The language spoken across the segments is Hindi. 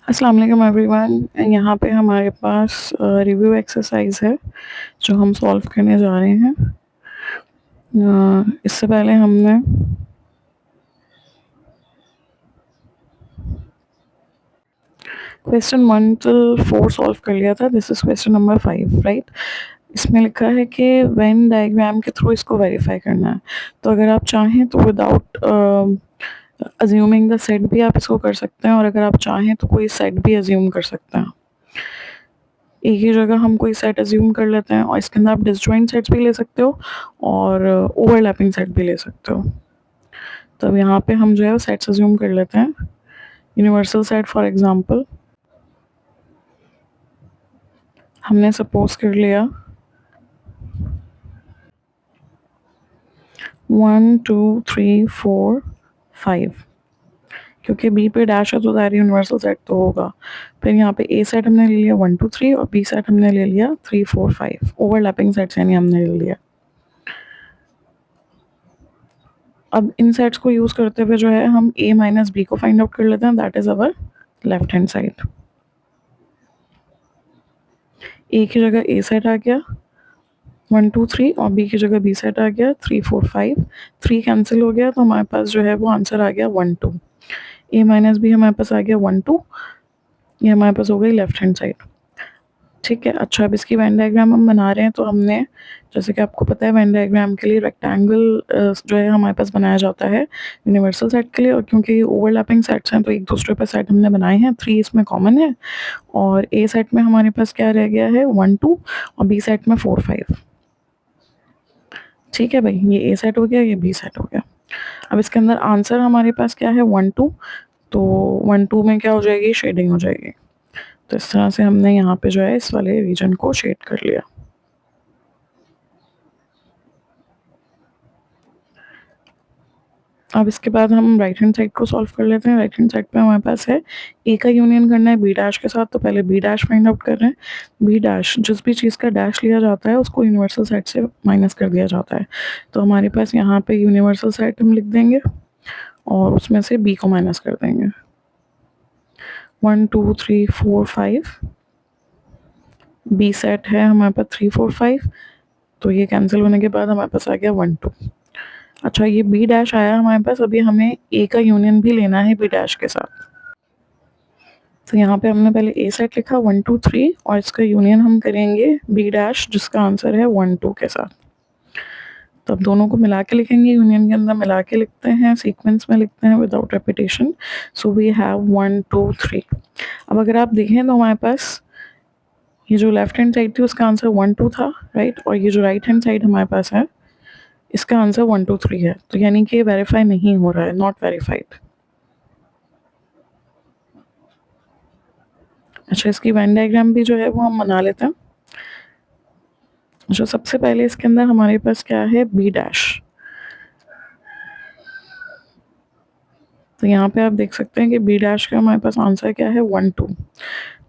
अस्सलाम वालेकुम एवरीवन। यहाँ पे हमारे पास रिव्यू एक्सरसाइज है जो हम सॉल्व करने जा रहे हैं। इससे पहले हमने क्वेश्चन 1 से 4 सॉल्व कर लिया था। This is question number 5, right. इसमें लिखा है कि वेन डायग्राम के थ्रू इसको वेरीफाई करना है। तो अगर आप चाहें तो विदाउट अज्यूमिंग द सेट भी आप इसको कर सकते हैं, और अगर आप चाहें तो कोई सेट भी अज्यूम कर सकते हैं। एक ही जगह हम कोई सेट अज्यूम कर लेते हैं, और इसके अंदर आप डिसजॉइंट सेट्स भी ले सकते हो और ओवरलैपिंग सेट भी ले सकते हो। तो अब यहाँ पे हम जो है सेट्स अज्यूम कर लेते हैं। यूनिवर्सल सेट फॉर एग्जांपल हमने सपोज कर लिया 1 2 3 4 5, क्योंकि बी पे डैश है तो दैट यूनिवर्सल सेट तो होगा। फिर यहाँ पे ए सेट हमने ले लिया 1 2 3, और बी सेट हमने ले लिया 3 4 5। ओवरलैपिंग सेट्स यानी हमने ले लिया। अब इन सेट्स को यूज करते हुए जो है हम a माइनस बी को फाइंड आउट कर लेते हैं। That is our left hand side. a की जगह a सेट आ गया 1 2 3, और b की जगह b सेट आ गया 3 4 5। 3 कैंसिल हो गया तो हमारे पास जो है वो आंसर आ गया 1 2। a माइनस बी हमारे पास आ गया 1 2। ये हमारे पास हो गई लेफ्ट हैंड साइड। ठीक है। अच्छा, अब इसकी वेन डायग्राम हम बना रहे हैं, तो हमने जैसे कि आपको पता है वेन डायग्राम के लिए रेक्टेंगल जो है हमारे पास बनाया जाता है यूनिवर्सल सेट के लिए। और क्योंकि ओवरलैपिंग सेट्स हैं तो एक दूसरे पर सेट हमने बनाए हैं। 3 इसमें कॉमन है, और ए सेट में हमारे पास क्या रह गया है 1 2, और बी सेट में 4 5। ठीक है भाई, ये ए सेट हो गया, ये बी सेट हो गया। अब इसके अंदर आंसर हमारे पास क्या है 1 2। तो 1 2 में क्या हो जाएगी, शेडिंग हो जाएगी। तो इस तरह से हमने यहाँ पे जो है इस वाले रीजन को शेड कर लिया। अब इसके बाद हम राइट हैंड साइड को सॉल्व कर लेते हैं। राइट हैंड साइड पे हमारे पास है ए का यूनियन करना है बी डैश के साथ। तो पहले बी डैश फाइंड आउट कर रहे हैं। बी डैश, जिस भी चीज़ का डैश लिया जाता है उसको यूनिवर्सल सेट से माइनस कर दिया जाता है। तो हमारे पास यहाँ पे यूनिवर्सल सेट हम लिख देंगे और उसमें से बी को माइनस कर देंगे। 1 2 3 4 5। बी सेट है हमारे पास 3 4 5। तो ये कैंसिल होने के बाद हमारे पास आ गया 1 2। अच्छा, ये बी डैश आया हमारे पास। अभी हमें ए का यूनियन भी लेना है बी डैश के साथ। तो यहाँ पे हमने पहले ए सेट लिखा 1 2 3, और इसका यूनियन हम करेंगे बी डैश जिसका आंसर है 1 2 के साथ। तो अब दोनों को मिला के लिखेंगे, यूनियन के अंदर मिला के लिखते हैं, सीक्वेंस में लिखते हैं without repetition. So we have 1 2 3। अब अगर आप देखें तो हमारे पास ये जो लेफ्ट हैंड साइड थी उसका आंसर 1 2 था, राइट। और ये जो राइट हैंड साइड हमारे पास है इसका आंसर 1 2 3 है। तो यानी कि ये वेरीफाई नहीं हो रहा है, नॉट वेरीफाइड। अच्छा, इसकी वेन डायग्राम भी जो है वो हम बना लेते हैं। जो सबसे पहले इसके अंदर हमारे पास क्या है, बी डैश। तो यहाँ पे आप देख सकते हैं कि बी डैश का हमारे पास आंसर क्या है 1 2।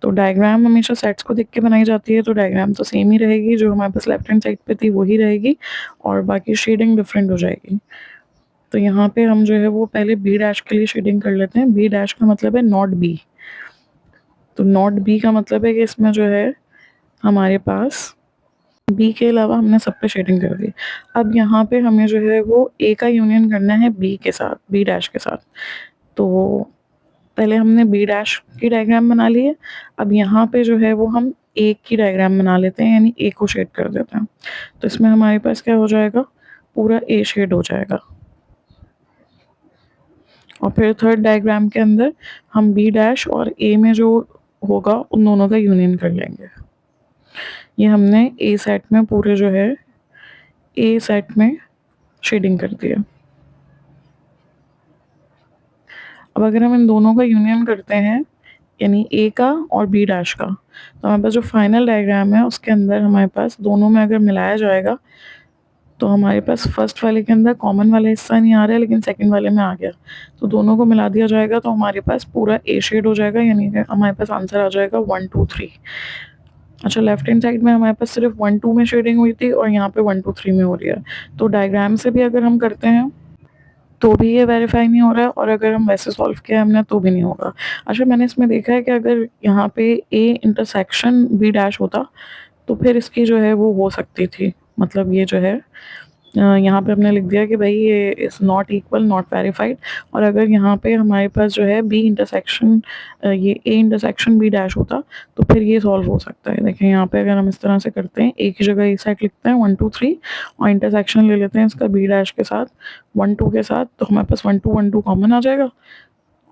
तो डायग्राम हमेशा सेट्स को देख के बनाई जाती है, तो डायग्राम तो सेम ही रहेगी, जो हमारे पास लेफ्ट हैंड साइड पे थी वही रहेगी, और बाकी शेडिंग डिफरेंट हो जाएगी। तो यहाँ पे हम जो है वो पहले बी डैश के लिए शेडिंग कर लेते हैं। बी डैश का मतलब है नॉट बी। तो नॉट बी का मतलब है कि इसमें जो है हमारे पास बी के अलावा हमने सब पे शेडिंग कर दी। अब यहाँ पे हमें जो है वो ए का यूनियन करना है बी के साथ, बी डैश के साथ। तो पहले हमने बी डैश की डायग्राम बना ली है। अब यहाँ पे जो है वो हम ए की डायग्राम बना लेते हैं, यानी ए को शेड कर देते हैं। तो इसमें हमारे पास क्या हो जाएगा, पूरा ए शेड हो जाएगा। और फिर थर्ड डायग्राम के अंदर हम बी डैश और ए में जो होगा उन दोनों का यूनियन कर लेंगे। ये हमने ए सेट में पूरे जो है ए सेट में शेडिंग कर दिया। अब अगर हम इन दोनों का यूनियन करते हैं, यानी ए का और बी डैश का, तो हमारे पास जो फाइनल डायग्राम है उसके अंदर हमारे पास दोनों में अगर मिलाया जाएगा तो हमारे पास फर्स्ट वाले के अंदर कॉमन वाला हिस्सा नहीं आ रहा है, लेकिन सेकंड वाले में आ गया। तो दोनों को मिला दिया जाएगा तो हमारे पास पूरा ए शेड हो जाएगा, यानी कि हमारे पास आंसर आ जाएगा 1 2 3। अच्छा, लेफ्ट हैंड साइड में हमारे पास सिर्फ 1 2 में शेडिंग हुई थी, और यहाँ पे 1 2 3 में हो रही है। तो डायग्राम से भी अगर हम करते हैं तो भी ये वेरीफाई नहीं हो रहा है, और अगर हम वैसे सॉल्व किया हमने तो भी नहीं होगा। अच्छा, मैंने इसमें देखा है कि अगर यहाँ पे ए इंटरसेक्शन बी डैश होता तो फिर इसकी जो है वो हो सकती थी, मतलब ये जो है यहाँ पे हमने लिख दिया कि भाई ये is not equal, not verified. और अगर यहाँ पे हमारे पास जो है बी इंटरसेक्शन ये ए इंटरसेक्शन बी डैश होता तो फिर ये सॉल्व हो सकता है। देखें यहाँ पे अगर हम इस तरह से करते हैं, एक ही जगह ए साइड लिखते हैं 1 2 3 और इंटरसेक्शन ले लेते हैं इसका बी डैश के साथ 1 2 के साथ, तो हमारे पास 1 2 कॉमन आ जाएगा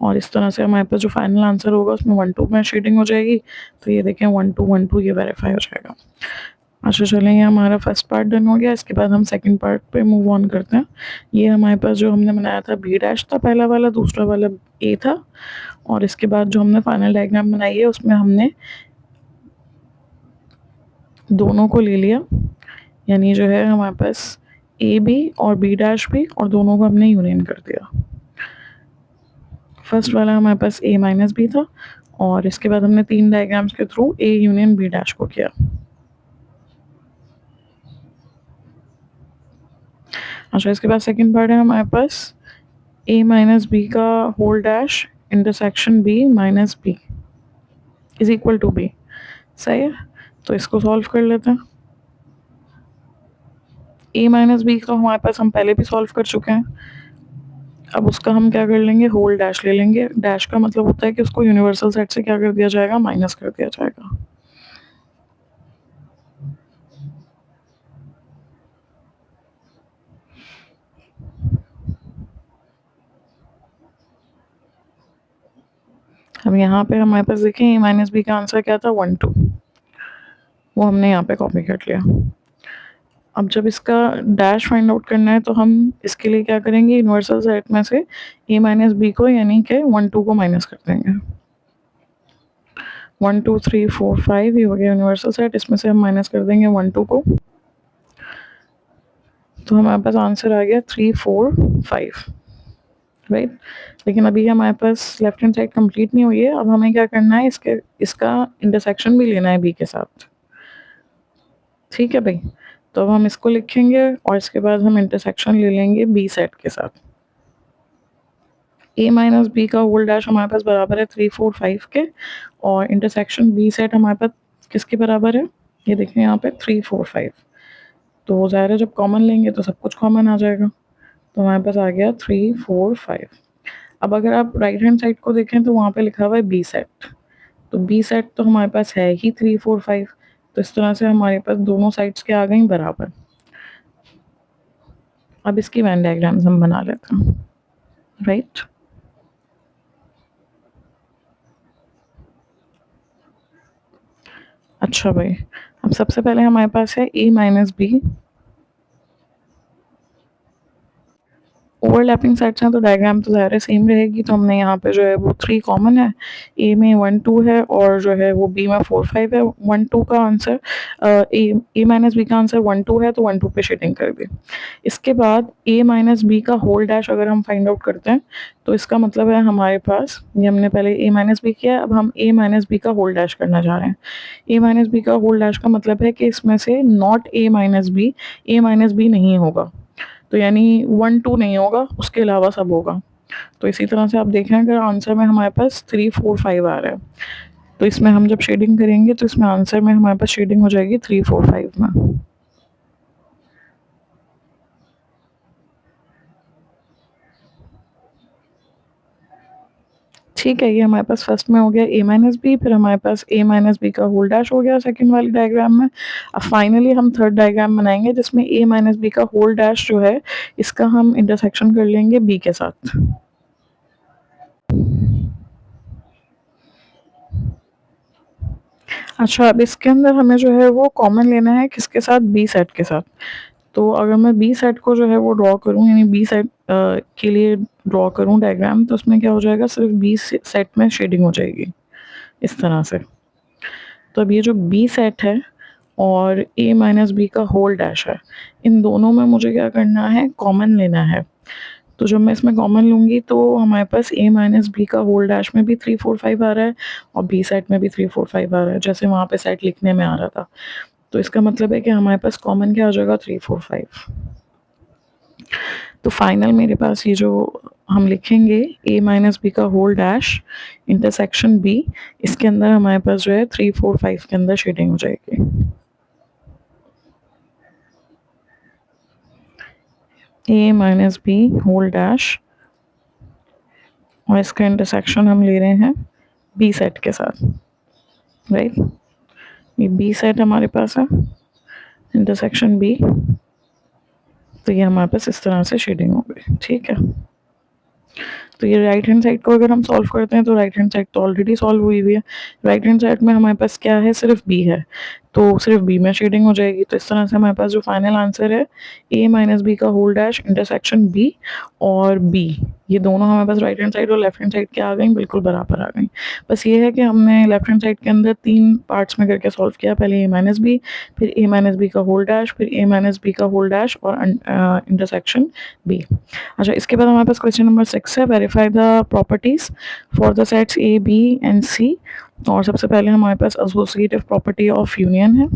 और इस तरह से हमारे पास जो फाइनल आंसर होगा उसमें 1 2 में शेडिंग हो जाएगी। तो ये देखें 1 2 ये वेरीफाई हो जाएगा। अच्छा चलें, ये हमारा फर्स्ट पार्ट डन हो गया। इसके बाद हम सेकंड पार्ट पे मूव ऑन करते हैं। ये हमारे पास जो हमने बनाया था बी डैश था पहला वाला, दूसरा वाला ए था, और इसके बाद जो हमने फाइनल डायग्राम बनाई है उसमें हमने दोनों को ले लिया, यानी जो है हमारे पास ए भी और बी डैश भी, और दोनों को हमने यूनियन कर दिया। फर्स्ट वाला हमारे पास ए माइनस बी था, और इसके बाद हमने 3 डायग्राम्स के through A union B dash को किया। अच्छा, इसके बाद सेकंड पार्ट है हमारे पास ए माइनस बी का whole dash intersection B minus B is equal to B. सही है, तो इसको सॉल्व कर लेते हैं। ए माइनस बी का हमारे पास हम पहले भी सॉल्व कर चुके हैं। अब उसका हम क्या कर लेंगे, होल डैश ले लेंगे। डैश का मतलब होता है कि उसको यूनिवर्सल सेट से क्या कर दिया जाएगा, माइनस कर दिया जाएगा। अब यहाँ पे हमारे पास देखें ए माइनस बी का आंसर क्या था, 1 2, वो हमने यहाँ पे कॉपी कर लिया। अब जब इसका डैश फाइंड आउट करना है तो हम इसके लिए क्या करेंगे, यूनिवर्सल सेट में से ए माइनस बी को यानी कि 1 2 को माइनस कर देंगे। 1 2 3 4 5 ये हो गया यूनिवर्सल सेट, इसमें से हम माइनस कर देंगे 1 2 को, तो हमारे पास आंसर आ गया 3 4 5, राइट। लेकिन अभी हमारे पास लेफ्ट हैंड साइड कंप्लीट नहीं हुई है। अब हमें क्या करना है, इसका इंटरसेक्शन भी लेना है बी के साथ। ठीक है भाई, तो अब हम इसको लिखेंगे और इसके बाद हम इंटरसेक्शन ले लेंगे बी सेट के साथ। ए माइनस बी का होल डैश हमारे पास बराबर है 3 4 5 के, और इंटरसेक्शन बी सेट हमारे पास किसके बराबर है, ये देखें यहाँ पे 3 4 5। तो ज़ाहिर है जब कॉमन लेंगे तो सब कुछ कॉमन आ जाएगा, तो हमारे पास आ गया 3 4 5। अब अगर आप राइट हैंड साइड को देखें तो वहाँ पे लिखा हुआ है बी सेट, तो बी सेट तो हमारे पास है ही 3 4 5, तो इस तरह से हमारे पास दोनों साइड्स के आ गई बराबर। अब इसकी वैन डायग्राम्स हम बना लेते हैं, राइट। अच्छा भाई, अब सबसे पहले हमारे पास है ए माइनस बी, ओवरलैपिंग सेट्स हैं तो डायग्राम तो ज़ाहिर है सेम रहेगी, तो हमने यहाँ पे जो है वो 3 कॉमन है, ए में 1 2 है और जो है वो बी में 4 5 है। 1 2 का आंसर ए माइनस बी का आंसर 1 2 है, तो 1 2 पे शेडिंग कर दी। इसके बाद ए माइनस बी का होल डैश अगर हम फाइंड आउट करते हैं तो इसका मतलब है हमारे पास, ये हमने पहले ए माइनस बी किया है, अब हम ए माइनस बी का होल डैश करना चाह रहे हैं। ए माइनस बी का होल डैश का मतलब है कि इसमें से नॉट ए माइनस बी नहीं होगा, तो यानी 1 2 नहीं होगा, उसके अलावा सब होगा। तो इसी तरह से आप देखें अगर आंसर में हमारे पास 3 4 5 आ रहा है, तो इसमें हम जब शेडिंग करेंगे तो इसमें आंसर में हमारे पास शेडिंग हो जाएगी 3 4 5 में। ठीक है, ये हमारे पास फर्स्ट में हो गया ए माइनस बी, फिर हमारे पास ए माइनस बी का होल डैश हो गया सेकंड वाली डायग्राम में। अब फाइनली हम थर्ड डायग्राम बनाएंगे जिसमें ए माइनस बी का होल डैश जो है इसका हम इंटरसेक्शन कर लेंगे बी के साथ। अच्छा, अब इसके अंदर हमें जो है वो कॉमन लेना है किसके साथ, बी सेट के साथ। तो अगर मैं बी सेट को जो है वो ड्रॉ करूँ, यानी बी सेट के लिए ड्रॉ करूँ डायग्राम, तो उसमें क्या हो जाएगा, सिर्फ बी सेट में शेडिंग हो जाएगी इस तरह से। तो अब ये जो बी सेट है और ए माइनस बी का होल डैश है, इन दोनों में मुझे क्या करना है, कॉमन लेना है। तो जब मैं इसमें कॉमन लूँगी तो हमारे पास ए माइनस बी का होल डैश में भी 3 4 5 आ रहा है और बी सेट में भी 3 4 5 आ रहा है, जैसे वहाँ पे सेट लिखने में आ रहा था। तो इसका मतलब है कि हमारे पास कॉमन क्या आ जाएगा, 3 4 5। तो फाइनल मेरे पास ये जो हम लिखेंगे a माइनस बी का होल डैश इंटरसेक्शन b, इसके अंदर हमारे पास जो है 3 4 5 के अंदर शेडिंग हो जाएगी। a minus B whole dash और इसका इंटरसेक्शन हम ले रहे हैं बी सेट के साथ, राइट। ये बी सेट हमारे पास है, इंटरसेक्शन बी, तो ये हमारे पास इस तरह से शेडिंग हो गई, ठीक है। तो ये राइट हैंड साइड को अगर हम सॉल्व करते हैं तो राइट हैंड साइड तो ऑलरेडी सॉल्व हुई हुई है। राइट हैंड साइड में हमारे पास क्या है, सिर्फ बी है, तो सिर्फ बी में शेडिंग हो जाएगी। तो इस तरह से हमारे पास जो फाइनल आंसर है a माइनस बी का होल डैश इंटरसेक्शन b और b, ये दोनों हमारे पास राइट हैंड साइड और लेफ्ट हैंड साइड के आ गई, बिल्कुल बराबर आ गई। बस ये है कि हमने लेफ्ट हैंड साइड के अंदर 3 पार्ट्स में करके सॉल्व किया, पहले a माइनस बी, फिर a माइनस बी का होल डैश, फिर a माइनस बी का होल डैश और इंटरसेक्शन b। अच्छा, इसके बाद हमारे पास क्वेश्चन नंबर 6 है, verify the properties for the sets A B and C. और सबसे पहले हमारे पास एसोसिएटिव प्रॉपर्टी ऑफ यूनियन है।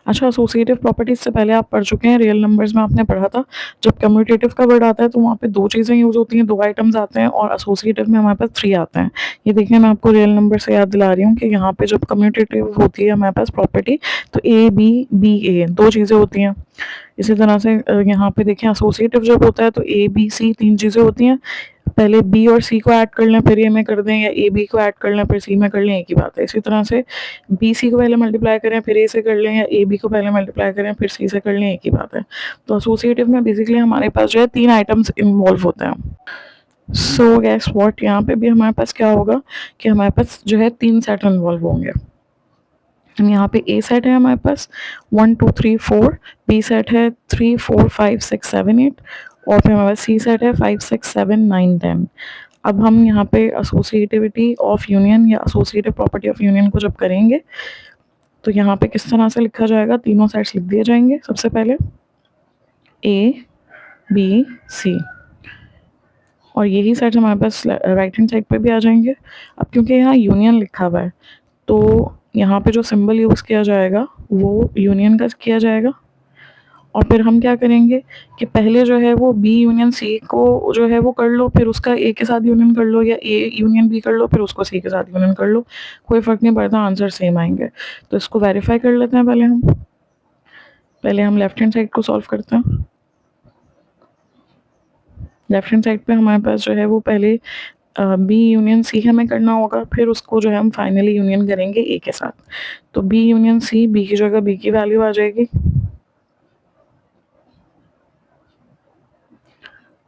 अच्छा, एसोसिएटिव प्रॉपर्टीज से पहले आप पढ़ चुके हैं, रियल नंबर्स में आपने पढ़ा था, जब कम्यूटेटिव का वर्ड आता है तो वहाँ पे 2 चीज़ें यूज़ होती हैं, 2 आइटम्स आते हैं, और एसोसिएटिव में हमारे पास 3 आते हैं। ये देखिए, मैं आपको रियल नंबर से याद दिला रही हूँ कि यहाँ पे जब कम्यूटेटिव होती है हमारे पास प्रॉपर्टी, तो ए बी बी ए 2 चीज़ें होती हैं। इसी तरह से यहाँ पे देखें, एसोसिएटिव जब होता है तो ए बी सी 3 चीज़ें होती हैं, पहले बी और सी को ऐड कर लें फिर ए में कर दें, या ए बी को ऐड कर लें फिर सी में कर लें, एक ही बात है। इसी तरह से बी सी को पहले मल्टीप्लाई करें फिर ए से कर लें, या ए बी को पहले मल्टीप्लाई करें फिर सी से कर लें, एक ही बात है। तो एसोसिएटिव में बेसिकली हमारे पास जो है 3 आइटम्स इन्वॉल्व होते हैं। सो गैस व्हाट, यहाँ पे भी हमारे पास क्या होगा कि हमारे पास जो है 3 सेट इन्वॉल्व होंगे। यहाँ पे ए सेट है हमारे पास 1 2 3 4, बी सेट है 3 4 5 6 7 8, और फिर हमारे पास सी सेट है 5 6 7 9 10। अब हम यहाँ पे एसोसिएटिविटी ऑफ यूनियन या एसोसिएटिव प्रॉपर्टी ऑफ यूनियन को जब करेंगे तो यहाँ पे किस तरह से लिखा जाएगा, तीनों सेट्स लिख दिए जाएंगे। सबसे पहले ए बी सी, और यही सेट्स हमारे पास राइट हैंड साइड पे भी आ जाएंगे। अब क्योंकि यहाँ यूनियन लिखा हुआ है तो यहाँ पे जो सिंबल यूज़ किया जाएगा वो यूनियन का किया जाएगा, और फिर हम क्या करेंगे कि पहले जो है वो बी यूनियन सी को जो है वो कर लो, फिर उसका ए के साथ यूनियन कर लो, या ए यूनियन बी कर लो फिर उसको सी के साथ यूनियन कर लो, कोई फ़र्क नहीं पड़ता, आंसर सेम आएंगे। तो इसको वेरीफाई कर लेते हैं। पहले हम लेफ्ट हैंड साइड को सॉल्व करते हैं। लेफ्ट हैंड साइड पे हमारे पास जो है वो पहले बी यूनियन सी हमें करना होगा, फिर उसको जो है हम फाइनली यूनियन करेंगे ए के साथ। तो बी यूनियन सी, बी की जगह बी की वैल्यू आ जाएगी,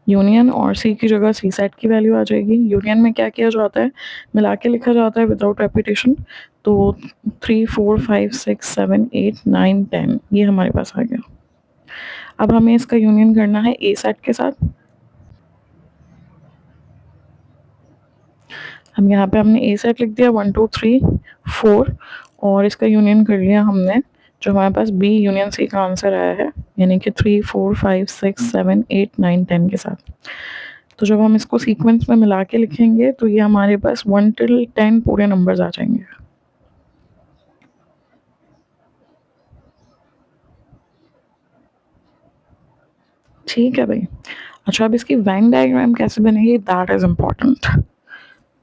यूनियन, और सी की जगह सी सेट की वैल्यू आ जाएगी। यूनियन में क्या किया जाता है, मिला के लिखा जाता है विदाउट रेपिटेशन। तो 3 4 5 6 7 8 9 10 ये हमारे पास आ गया। अब हमें इसका यूनियन करना है ए सेट के साथ। हम यहाँ पे हमने ए सेट लिख दिया 1 2 3 4, और इसका यूनियन कर लिया हमने, जो हमारे पास बी यूनियन सी का आंसर आया है, यानी कि 3 4 5 6 7 8 9 10 के साथ। तो जब हम इसको सीक्वेंस में मिला के लिखेंगे तो ये हमारे पास 1 till 10 पूरे नंबर्स आ जाएंगे। ठीक है भाई। अच्छा, अब इसकी वेन डायग्राम कैसे बनेगी, दैट इज इम्पोर्टेंट,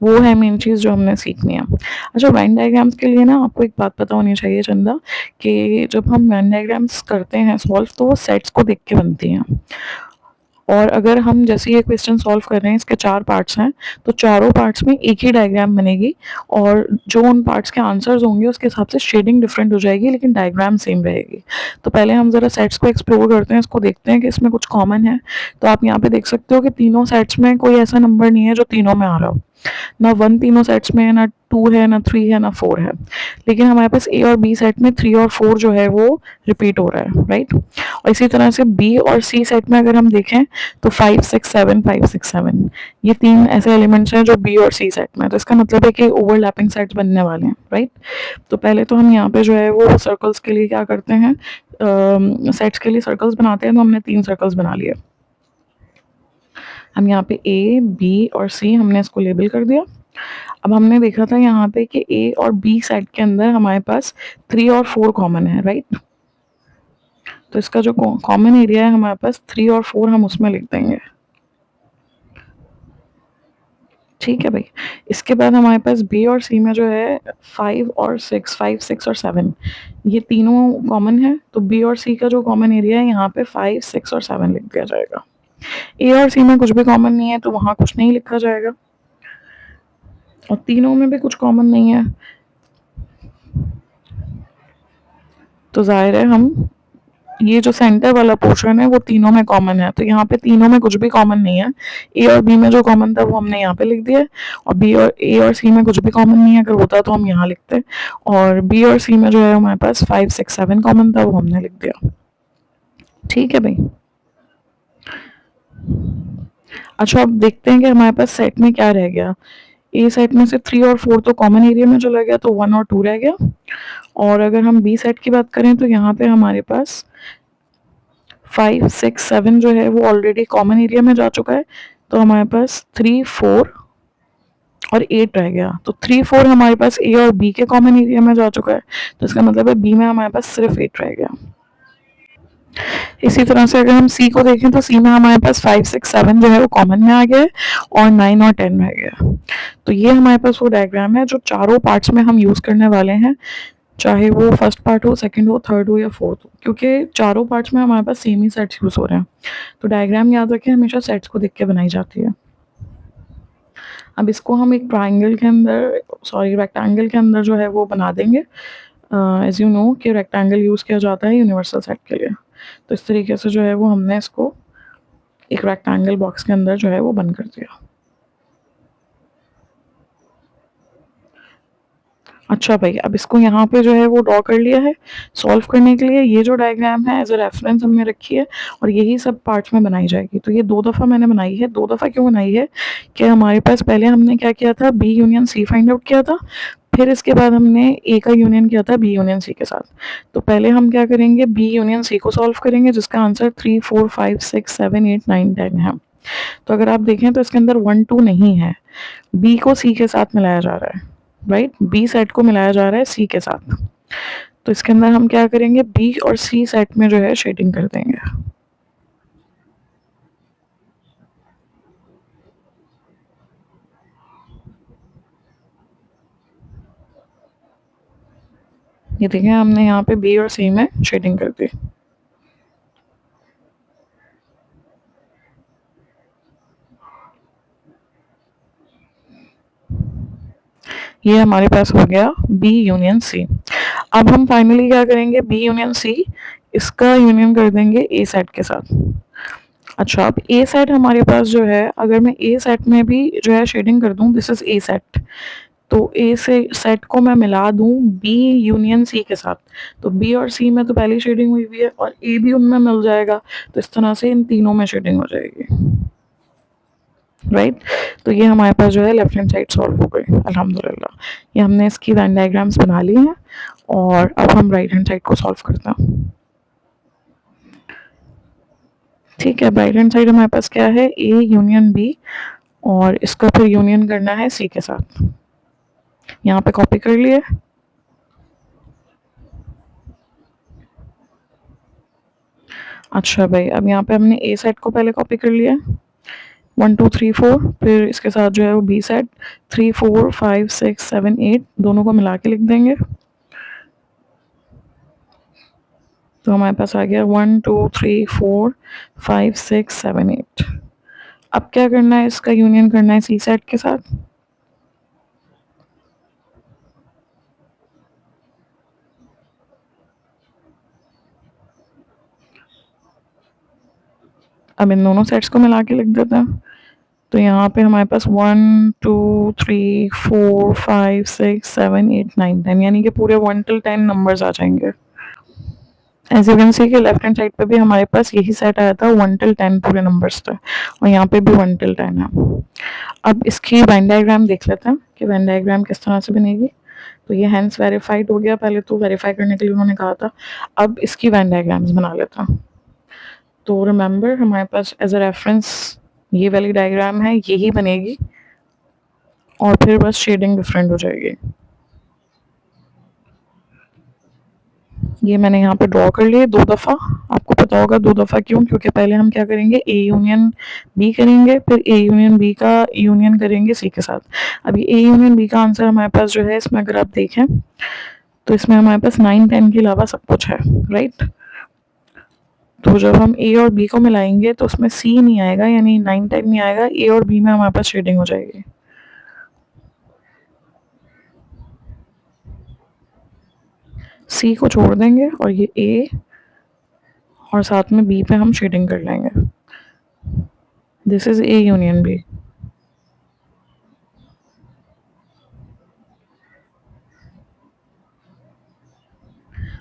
वो है मेन चीज़ जो हमने सीखनी है। अच्छा, वेन डायग्राम्स के लिए ना आपको एक बात पता होनी चाहिए चंदा, कि जब हम वेन डायग्राम्स करते हैं सॉल्व तो वो सेट्स को देख के बनती हैं, और अगर हम जैसे ये क्वेश्चन सॉल्व कर रहे हैं, इसके 4 पार्ट्स हैं, तो चारों पार्ट्स में एक ही डायग्राम बनेगी, और जो उन पार्ट्स के आंसर्स होंगे उसके हिसाब से शेडिंग डिफरेंट हो जाएगी, लेकिन डायग्राम सेम रहेगी। तो पहले हम ज़रा सेट्स को एक्सप्लोर करते हैं, इसको देखते हैं कि इसमें कुछ कॉमन है। तो आप यहाँ पे देख सकते हो कि तीनों सेट्स में कोई ऐसा नंबर नहीं है जो तीनों में आ रहा हो, ना 1 तीनों सेट्स में है, ना 2 है, ना 3 है, ना 4 है। लेकिन हमारे पास ए और बी सेट में 3 और 4 जो है वो रिपीट हो रहा है, राइट। और इसी तरह से बी और सी सेट में अगर हम देखें तो 5 6 7 5 6 7, ये 3 ऐसे एलिमेंट्स हैं जो बी और सी सेट में, तो इसका मतलब है कि ओवरलैपिंग सेट्स बनने वाले हैं, राइट। तो पहले तो हम यहाँ पे जो है वो सर्कल्स के लिए क्या करते हैं, सेट्स के लिए सर्कल्स बनाते हैं। तो हमने 3 सर्कल्स बना लिए। हम यहाँ पे ए बी और सी हमने इसको लेबल कर दिया। अब हमने देखा था यहाँ पे कि ए और बी सेट के अंदर हमारे पास 3 और 4 कॉमन है, राइट। तो इसका जो कॉमन एरिया है हमारे पास 3 और 4 हम उसमें लिख देंगे। ठीक है भाई। इसके बाद हमारे पास बी और सी में जो है 5 और 6, 5, 6 और 7 ये तीनों कॉमन है, तो बी और सी का जो कॉमन एरिया है यहाँ पे 5, 6 और 7 लिख दिया जाएगा। ए और सी में कुछ भी कॉमन नहीं है तो वहाँ कुछ नहीं लिखा जाएगा, और तीनों में भी कुछ कॉमन नहीं है तो जाहिर है हम ये जो सेंटर वाला पोर्शन है वो तीनों में कॉमन है, तो यहाँ पे तीनों में कुछ भी कॉमन नहीं है। ए और बी में जो कॉमन था वो हमने यहाँ पे लिख दिया, और बी और ए और सी में कुछ भी कॉमन नहीं है, अगर होता तो हम यहाँ लिखते। और बी और सी में जो है हमारे पास 5, 6, 7 कॉमन था, वो हमने लिख दिया। ठीक है भाई। अच्छा, अब देखते हैं कि हमारे पास सेट में क्या रह गया। ए सेट में से 3 और 4 तो कॉमन एरिया में चला गया, तो 1 और 2 रह गया। और अगर हम बी सेट की बात करें तो यहाँ पे हमारे पास 5, 6, 7 जो है वो ऑलरेडी कॉमन एरिया में जा चुका है, तो हमारे पास 3, 4 और 8 रह गया। तो 3, 4 हमारे पास ए और बी के कॉमन एरिया में जा चुका है, तो इसका मतलब है बी में हमारे पास सिर्फ 8 रह गया। इसी तरह से अगर हम सी को देखें तो सी में हमारे पास 5, 6, 7 जो है वो कॉमन में आ गया है, और 9 और 10 रह गया। तो ये हमारे पास वो डायग्राम है जो चारों पार्ट्स में हम यूज़ करने वाले हैं, चाहे वो फर्स्ट पार्ट हो, सेकंड हो, थर्ड हो या फोर्थ हो, क्योंकि चारों पार्ट्स में हमारे पास सेम ही सेट्स यूज़ हो रहे हैं। तो डायग्राम याद रखें, हमेशा सेट्स को देख के बनाई जाती है। अब इसको हम एक ट्राइंगल के अंदर, सॉरी रेक्टेंगल के अंदर जो है वो बना देंगे। एज यू नो कि रेक्टेंगल यूज़ किया जाता है यूनिवर्सल सेट के लिए, तो इस तरीके से जो है वो हमने इसको एक रेक्टेंगल बॉक्स के अंदर जो है वो बंद कर दिया। अच्छा भाई, अब इसको यहाँ पे जो है वो ड्रॉ कर लिया है। सॉल्व करने के लिए ये जो डायग्राम है एज अ रेफरेंस हमने रखी है, और यही सब पार्ट्स में बनाई जाएगी। तो ये 2 दफ़ा मैंने बनाई है। 2 दफ़ा क्यों बनाई है कि हमारे पास पहले हमने क्या किया था, B union C find out किया था, फिर इसके बाद हमने ए का यूनियन किया था बी यूनियन सी के साथ। तो पहले हम क्या करेंगे, बी यूनियन सी को सॉल्व करेंगे, जिसका आंसर 3, 4, 5, 6, 7, 8, 9, 10 है। तो अगर आप देखें तो इसके अंदर 1, 2 नहीं है, बी को सी के साथ मिलाया जा रहा है, राइट। बी सेट को मिलाया जा रहा है सी के साथ। तो इसके अंदर हम क्या करेंगे, बी और सी सेट में जो है शेडिंग कर देंगे। ये देखें, हमने यहाँ पे बी और सी में शेडिंग कर दी। ये हमारे पास हो गया बी यूनियन सी। अब हम फाइनली क्या करेंगे, बी यूनियन सी, इसका यूनियन कर देंगे ए सेट के साथ। अच्छा, अब ए सेट हमारे पास जो है, अगर मैं ए सेट में भी जो है शेडिंग कर दूं, दिस इज ए सेट, तो ए से सेट को मैं मिला दूं बी यूनियन सी के साथ, तो बी और सी में तो पहली शेडिंग हुई हुई है, और ए भी उनमें मिल जाएगा, तो इस तरह से इन तीनों में शेडिंग हो जाएगी, राइट। तो ये हमारे पास जो है लेफ्ट हैंड साइड सॉल्व हो गई अल्हम्दुलिल्लाह। ये हमने इसकी वेन डायग्राम्स बना ली हैं, और अब हम राइट हैंड साइड को सॉल्व करते हैं। ठीक है, राइट हैंड साइड हमारे पास क्या है, ए यूनियन बी, और इसका फिर यूनियन करना है सी के साथ। यहाँ पे कॉपी कर लिए। अच्छा भाई, अब यहाँ पे हमने ए सेट को पहले कॉपी कर लिया, 1, 2, 3, 4, फिर इसके साथ जो है वो बी सेट 3, 4, 5, 6, 7, 8 दोनों को मिला के लिख देंगे। तो हमारे पास आ गया 1, 2, 3, 4, 5, 6, 7, 8। अब क्या करना है, इसका यूनियन करना है सी सेट के साथ। अब इन दोनों सेट्स को मिला के लिख देते हैं। तो यहाँ पे हमारे पास 1, 2, 3, 4, 5, 6, 7, 8, 9, 10, यानी कि पूरे 1 till 10 नंबर्स आ जाएंगे। एज यू कैन सी कि लेफ्ट हैंड साइड पे भी हमारे पास यही सेट आया था, 1 till 10 पूरे नंबर्स थे, और यहाँ पे भी 1 till 10 है। अब इसकी वेन डायग्राम देख लेते हैं कि वेन डायग्राम किस तरह से बनेगी। तो ये हैंस वेरीफाइड हो गया, पहले तो वेरीफाई करने के लिए उन्होंने कहा था। अब इसकी वेन डायग्राम्स बना लेते हैं। तो रिमेंबर, हमारे पास एज अ रेफरेंस ये वाली डायग्राम है, यही बनेगी, और फिर बस शेडिंग डिफरेंट हो जाएगी। ये मैंने यहाँ पे ड्रॉ कर लिए 2 दफ़ा। आपको पता होगा 2 दफ़ा क्यों, क्योंकि पहले हम क्या करेंगे, ए यूनियन बी करेंगे, फिर ए यूनियन बी का यूनियन करेंगे सी के साथ। अभी ए यूनियन बी का आंसर हमारे पास जो है, इसमें अगर आप देखें तो इसमें हमारे पास 9 10 के अलावा सब कुछ है, राइट। तो जब हम ए और बी को मिलाएंगे तो उसमें सी नहीं आएगा, यानी 9 10 नहीं आएगा, ए और बी में हमारे पास शेडिंग हो जाएगी। सी को छोड़ देंगे और ये ए और साथ में बी पे हम शेडिंग कर लेंगे। This is A union B.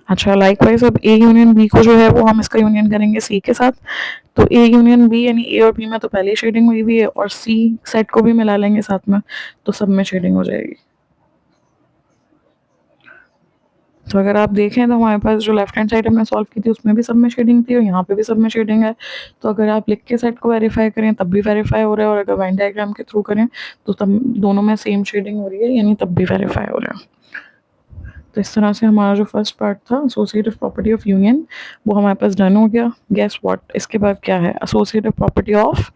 अच्छा, लाइकवाइज अब ए यूनियन बी को जो है वो हम इसका यूनियन करेंगे सी के साथ। तो ए यूनियन बी यानी ए और बी में तो पहले शेडिंग हुई हुई है, और सी सेट को भी मिला लेंगे साथ में, तो सब में शेडिंग हो जाएगी। तो अगर आप देखें तो हमारे पास जो लेफ्ट हैंड साइड हमने सॉल्व की थी उसमें भी सब में शेडिंग थी, और यहाँ पे भी सब में शेडिंग है। तो अगर आप लिख के सेट को वेरीफाई करें तब भी वेरीफाई हो रहा है, और अगर वेन डायग्राम के थ्रू करें तो तब दोनों में सेम शेडिंग हो रही है, यानी तब भी वेरीफाई हो रहा है। तो इस तरह से हमारा जो फर्स्ट पार्ट था एसोसिएटिव प्रॉपर्टी ऑफ यूनियन, वो हमारे पास डन हो गया। गेस व्हाट, इसके बाद क्या है, associative property of,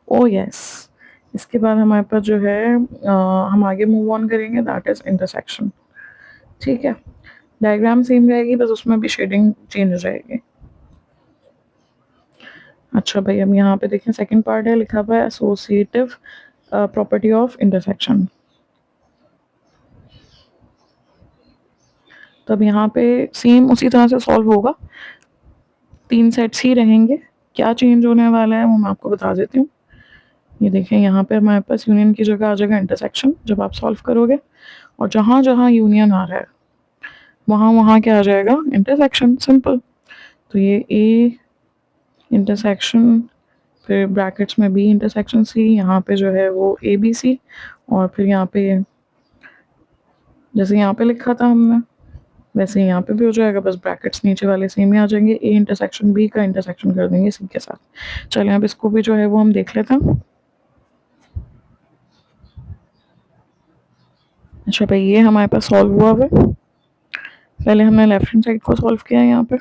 O yes, इसके बाद हमारे पास जो है हम आगे मूव ऑन करेंगे, दैट इज इंटरसेक्शन। ठीक है, डायग्राम सेम रहेगी, बस उसमें भी शेडिंग चेंज हो जाएगी। अच्छा भाई, अब यहाँ पे देखें सेकंड पार्ट है, लिखा हुआ है एसोसिएटिव प्रॉपर्टी ऑफ इंटरसेक्शन। तो अब यहाँ पे सेम उसी तरह से सॉल्व होगा, 3 सेट्स ही रहेंगे। क्या चेंज होने वाला है वो मैं आपको बता देती हूँ। ये देखें, यहाँ पे हमारे पास यूनियन की जगह आ जाएगा इंटरसेक्शन जब आप सॉल्व करोगे, और जहाँ जहाँ यूनियन आ रहा है वहाँ वहाँ क्या आ जाएगा, इंटरसेक्शन, सिंपल। तो ये ए इंटरसेक्शन, फिर ब्रैकेट्स में बी इंटरसेक्शन सी, यहाँ पे जो है वो ए बी सी, और फिर यहाँ पे जैसे यहाँ पे लिखा था हमने वैसे यहाँ पे भी हो जाएगा, बस ब्रैकेट्स नीचे वाले सेम ही आ जाएंगे, ए इंटरसेक्शन बी का इंटरसेक्शन कर देंगे सी के साथ। चलिए अब इसको भी जो है वो हम देख लेते हैं। अच्छा भाई, ये हमारे पास सॉल्व हुआ है। पहले हमने लेफ्ट हैंड साइड को सॉल्व किया है। यहाँ पे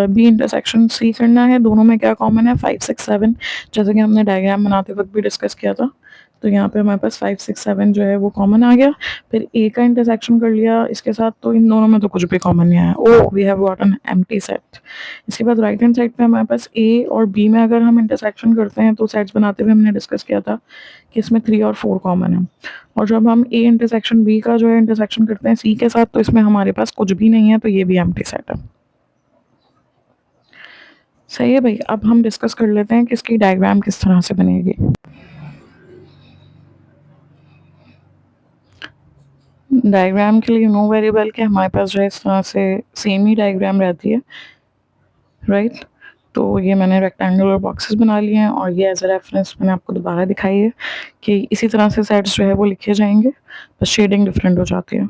बी इंटरसेक्शन सी करना है, दोनों में क्या कॉमन है, 5 6 7, जैसे कि हमने डायग्राम बनाते वक्त भी डिस्कस किया था। तो यहाँ पे हमारे पास 5 6 7 जो है वो कॉमन आ गया। फिर ए का इंटरसेक्शन कर लिया इसके साथ, तो इन दोनों में तो कुछ भी कॉमन नहीं आया, oh we have got an empty set. इसके बाद राइट हैंड साइड पे हमारे पास ए और बी में अगर हम इंटरसेक्शन करते हैं तो सेट्स बनाते हुए हमने डिस्कस किया था कि इसमें 3 और 4 कॉमन है। और जब हम ए इंटरसेक्शन बी का जो है इंटरसेक्शन करते हैं सी के साथ, तो इसमें हमारे पास कुछ भी नहीं है, तो ये भी एम्प्टी सेट है। सही है भाई, अब हम डिस्कस कर लेते हैं कि इसकी डायग्राम किस तरह से बनेगी। डायग्राम के लिए नो वेरिएबल के हमारे पास जो है इस तरह से सेम ही डायग्राम रहती है, राइट। तो ये मैंने रेक्टेंगुलर बॉक्सेस बना लिए हैं, और ये एज अ रेफरेंस मैंने आपको दोबारा दिखाई है कि इसी तरह से सेट्स जो है वो लिखे जाएंगे, बस शेडिंग डिफरेंट हो जाती है।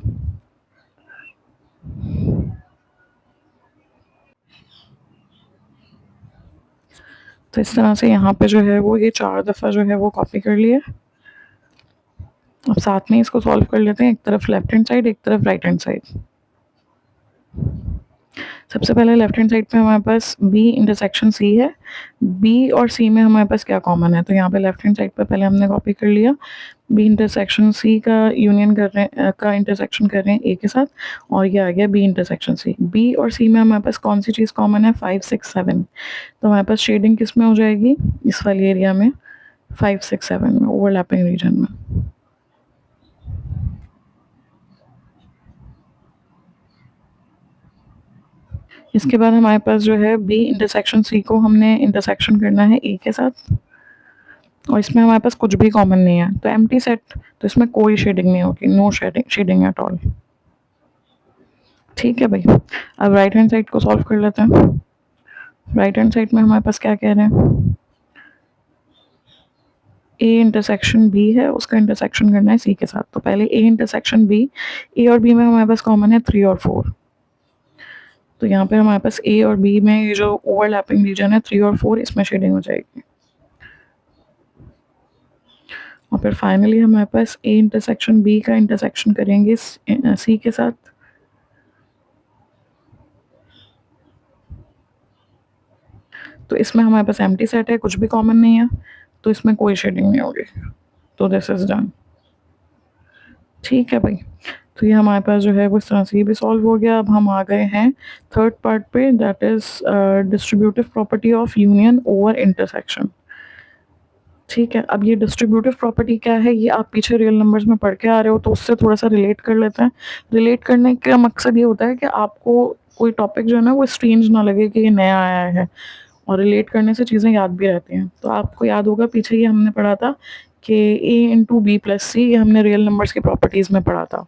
तो इस तरह से यहाँ पे जो है वो ये 4 दफ़ा जो है वो कॉपी कर लिया। अब साथ में इसको सॉल्व कर लेते हैं, एक तरफ लेफ्ट हैंड साइड, एक तरफ राइट हैंड साइड। सबसे पहले लेफ्ट हैंड साइड पे हमारे पास बी इंटरसेक्शन सी है। बी और सी में हमारे पास क्या कॉमन है, तो यहाँ पे लेफ्ट हैंड साइड पे पहले हमने कॉपी कर लिया, बी इंटरसेक्शन सी का यूनियन कर रहे हैं, का इंटरसेक्शन कर रहे हैं ए के साथ, और ये आ गया बी इंटरसेक्शन सी। बी और सी में हमारे पास कौन सी चीज़ कॉमन है, 5 6 7। तो हमारे पास शेडिंग किस में हो जाएगी, इस वाली एरिया में, 5 6 7 में, ओवरलैपिंग रीजन में। इसके बाद हमारे पास जो है बी इंटरसेक्शन सी को हमने इंटरसेक्शन करना है ए के साथ, और इसमें हमारे पास कुछ भी कॉमन नहीं है, तो एम्प्टी सेट, तो इसमें कोई शेडिंग नहीं होगी, नो शेडिंग एट ऑल। ठीक है भाई, अब राइट हैंड साइड को सॉल्व कर लेते हैं। राइट हैंड साइड में हमारे पास क्या कह रहे हैं, ए इंटरसेक्शन बी है, उसका इंटरसेक्शन करना है सी के साथ। तो पहले ए इंटरसेक्शन बी, ए और बी में हमारे पास कॉमन है 3 और 4। तो यहाँ पे हमारे पास ए और बी में ये जो ओवरलैपिंग रीजन है 3 और 4, इसमें शेडिंग हो जाएगी। और फिर फाइनली हमारे पास ए इंटरसेक्शन बी का इंटरसेक्शन करेंगे सी के साथ। तो इसमें हमारे पास एम्प्टी सेट है, कुछ भी कॉमन नहीं है, तो इसमें कोई शेडिंग नहीं होगी। तो दिस इज डन। ठीक है भाई, तो ये हमारे पास जो है वो इस तरह से ये भी सॉल्व हो गया। अब हम आ गए हैं थर्ड पार्ट पे, that is distributive property of union over intersection. ठीक है, अब ये डिस्ट्रीब्यूटिव प्रॉपर्टी क्या है, ये आप पीछे रियल नंबर्स में पढ़ के आ रहे हो, तो उससे थोड़ा सा रिलेट कर लेते हैं। रिलेट करने का मकसद ये होता है कि आपको कोई टॉपिक जो है ना वो स्ट्रेंज ना लगे कि ये नया आया है, और रिलेट करने से चीज़ें याद भी रहती हैं। तो आपको याद होगा पीछे ये हमने पढ़ा था कि ए इंटू बी प्लस सी, ये हमने रियल नंबर्स की प्रॉपर्टीज़ में पढ़ा था,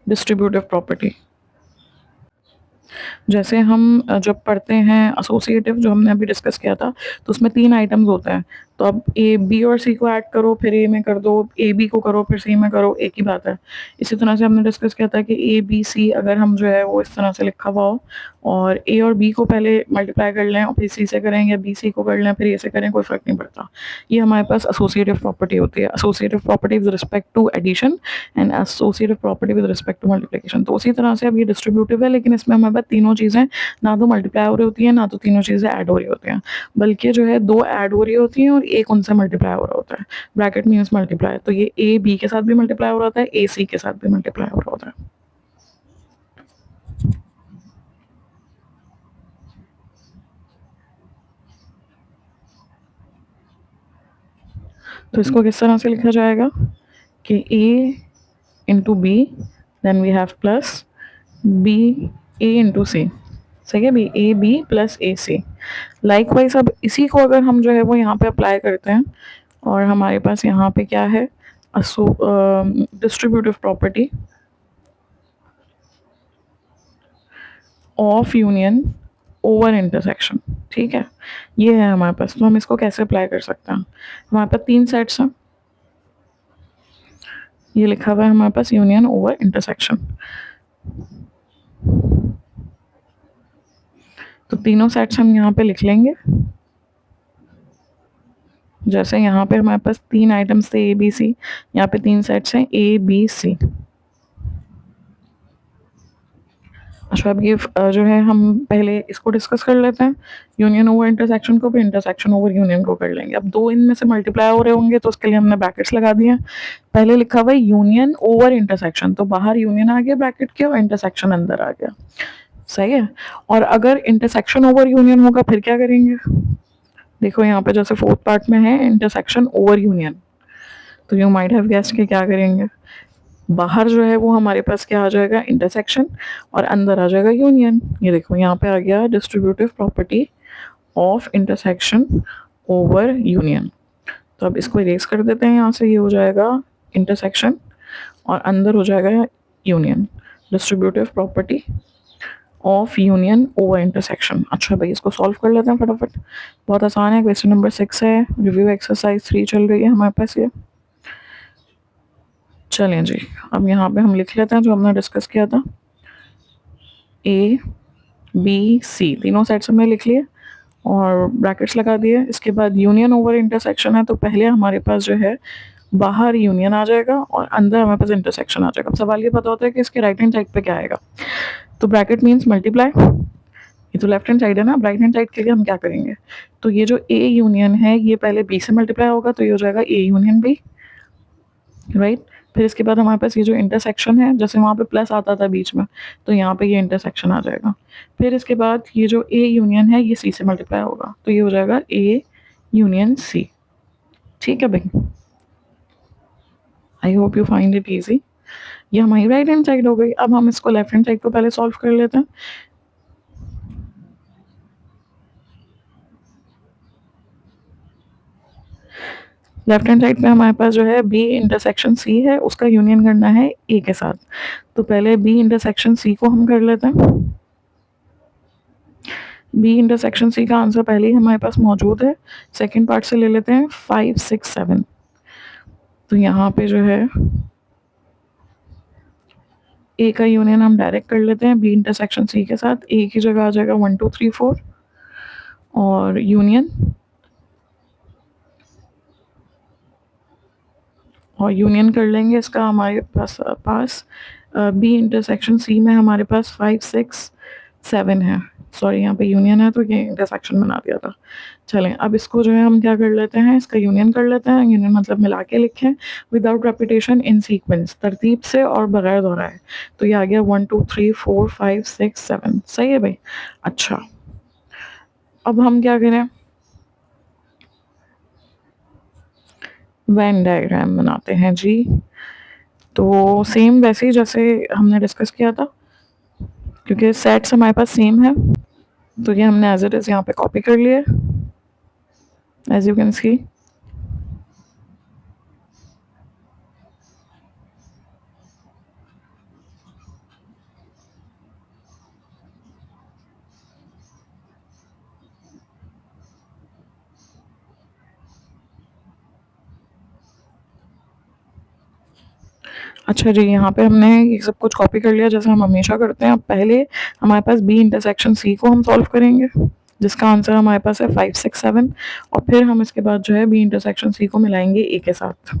डिस्ट्रीब्यूटिव प्रॉपर्टी। जैसे हम जब पढ़ते हैं एसोसिएटिव, जो हमने अभी डिस्कस किया था, तो उसमें 3 आइटम्स होते हैं। तो अब ए बी और सी को ऐड करो, फिर ए में कर दो, ए बी को करो, फिर सी में करो, एक ही बात है। इसी तरह से हमने डिस्कस किया था कि ए बी सी अगर हम जो है वो इस तरह से लिखा हुआ हो, और ए और बी को पहले मल्टीप्लाई कर लें और फिर सी से करें, या बी सी को कर लें फिर ए से करें, कोई फ़र्क नहीं पड़ता। ये हमारे पास एसोसिएटिव प्रॉपर्टी होती है। Associative property with respect to addition and associative property with respect to multiplication. तो उसी तरह से अब ये डिस्ट्रीब्यूटिव है, लेकिन इसमें हमारे पास तीनों चीज़ें ना तो मल्टीप्लाई हो रही होती है, ना तो तीनों चीज़ें ऐड हो रही होती हैं, बल्कि जो है 2 ऐड हो रही होती हैं और एक उनसे मल्टीप्लाई हो रहा होता है। ब्रैकेट मीन्स मल्टीप्लाई, तो ये ए बी के साथ भी मल्टीप्लाई हो रहा होता है, ए सी के साथ भी मल्टीप्लाई हो रहा होता है। तो इसको किस तरह से लिखा जाएगा कि A into B, then we have plus B A into C. सही है भी, A B plus A C. Likewise अब इसी को अगर हम जो है वो यहाँ पे अप्लाई करते हैं, और हमारे पास यहाँ पे क्या है, distributive property of union over intersection. ठीक है, ये है हमारे पास। तो हम इसको कैसे अप्लाई कर सकते हैं, हमारे पास 3 सेट्स हैं, ये लिखा हुआ है हमारे पास यूनियन ओवर इंटरसेक्शन। तो तीनों सेट्स हम यहाँ पे लिख लेंगे। जैसे यहाँ पे हमारे पास 3 आइटम्स थे ए बी सी, यहाँ पे 3 सेट्स हैं ए बी सी। अच्छा, अब ये जो है हम पहले इसको डिस्कस कर लेते हैं, यूनियन ओवर इंटरसेक्शन को, फिर इंटरसेक्शन ओवर यूनियन को कर लेंगे। अब 2 इनमें से मल्टीप्लाई हो रहे होंगे, तो उसके लिए हमने ब्रैकेट्स लगा दिए हैं। पहले लिखा हुआ है यूनियन ओवर इंटरसेक्शन, तो बाहर यूनियन आ गया ब्रैकेट के और इंटरसेक्शन अंदर आ गया। सही है। और अगर इंटरसेक्शन ओवर यूनियन होगा फिर क्या करेंगे, देखो यहाँ पे जैसे फोर्थ पार्ट में है इंटरसेक्शन ओवर यूनियन, तो यू माइट हैव गेस्ड कि क्या करेंगे, बाहर जो है वो हमारे पास क्या आ जाएगा, इंटरसेक्शन, और अंदर आ जाएगा यूनियन। ये देखो यहाँ पे आ गया distributive property of intersection over union. तो अब इसको इरेज कर देते हैं यहाँ से, ये हो जाएगा इंटरसेक्शन और अंदर हो जाएगा union, distributive property of union over intersection. अच्छा भाई, इसको सॉल्व कर लेते हैं फटाफट, बहुत आसान है। क्वेश्चन नंबर 6 है, रिव्यू एक्सरसाइज 3 चल रही है हमारे पास ये। चलें जी, अब यहाँ पे हम लिख लेते हैं जो हमने डिस्कस किया था, ए बी सी तीनों सेट्स हमने लिख लिए और ब्रैकेट्स लगा दिए। इसके बाद यूनियन ओवर इंटरसेक्शन है, तो पहले हमारे पास जो है बाहर यूनियन आ जाएगा और अंदर हमारे पास इंटरसेक्शन आ जाएगा। अब सवाल ये पता होता है कि इसके राइट हैंड साइड पे क्या आएगा, तो ब्रैकेट मीन्स मल्टीप्लाई, ये तो लेफ्ट हैंड साइड है ना, राइट हैंड साइड के लिए हम क्या करेंगे, तो ये जो ए यूनियन है ये पहले बी से मल्टीप्लाई होगा, तो ये हो जाएगा ए यूनियन बी, राइट। फिर इसके बाद हमारे पास ये जो इंटरसेक्शन है, जैसे वहाँ पे प्लस आता था बीच में, तो यहाँ पे ये इंटरसेक्शन आ जाएगा। फिर इसके बाद ये जो ए यूनियन है ये सी से मल्टीप्लाई होगा, तो ये हो जाएगा ए यूनियन सी। ठीक है भाई, आई hope you find it easy. ये हमारी राइट हैंड साइड हो गई। अब हम इसको लेफ्ट हैंड साइड को पहले सॉल्व कर लेते हैं। लेफ्ट हैंड साइड पे हमारे पास जो है बी इंटरसेक्शन सी है, उसका यूनियन करना है ए के साथ, तो पहले बी इंटरसेक्शन सी को हम कर लेते हैं। बी इंटरसेक्शन सी का आंसर पहले ही हमारे पास मौजूद है, सेकंड पार्ट से ले लेते हैं 5 6 7। तो यहाँ पे जो है ए का यूनियन हम डायरेक्ट कर लेते हैं बी इंटरसेक्शन सी के साथ, ए की जगह आ जाएगा 1 2 3 4 और यूनियन कर लेंगे इसका हमारे पास बी इंटरसेक्शन सी में हमारे पास 5 6 7 है, सॉरी यहाँ पे यूनियन है तो ये इंटरसेक्शन बना दिया था। चलें अब इसको जो है हम क्या कर लेते हैं, इसका यूनियन कर लेते हैं। यूनियन मतलब मिला के लिखें, विदाउट रेपिटेशन, इन सीक्वेंस, तरतीब से और बगैर दोहराए। तो ये आ गया 1 2 3 4 5 6 7। सही है भाई। अच्छा अब हम क्या करें, वेन डायग्राम बनाते हैं जी। तो सेम वैसे ही जैसे हमने डिस्कस किया था, क्योंकि सेट्स हमारे पास सेम है, तो ये हमने एज इट इज़ यहाँ पे कॉपी कर लिया, एज यू कैन सी। अच्छा जी, यहाँ पे हमने ये सब कुछ कॉपी कर लिया जैसे हम हमेशा करते हैं। अब पहले हमारे पास बी इंटरसेक्शन सी को हम सॉल्व करेंगे, जिसका आंसर हमारे पास है 5 6 7। और फिर हम इसके बाद जो है बी इंटरसेक्शन सी को मिलाएंगे ए के साथ।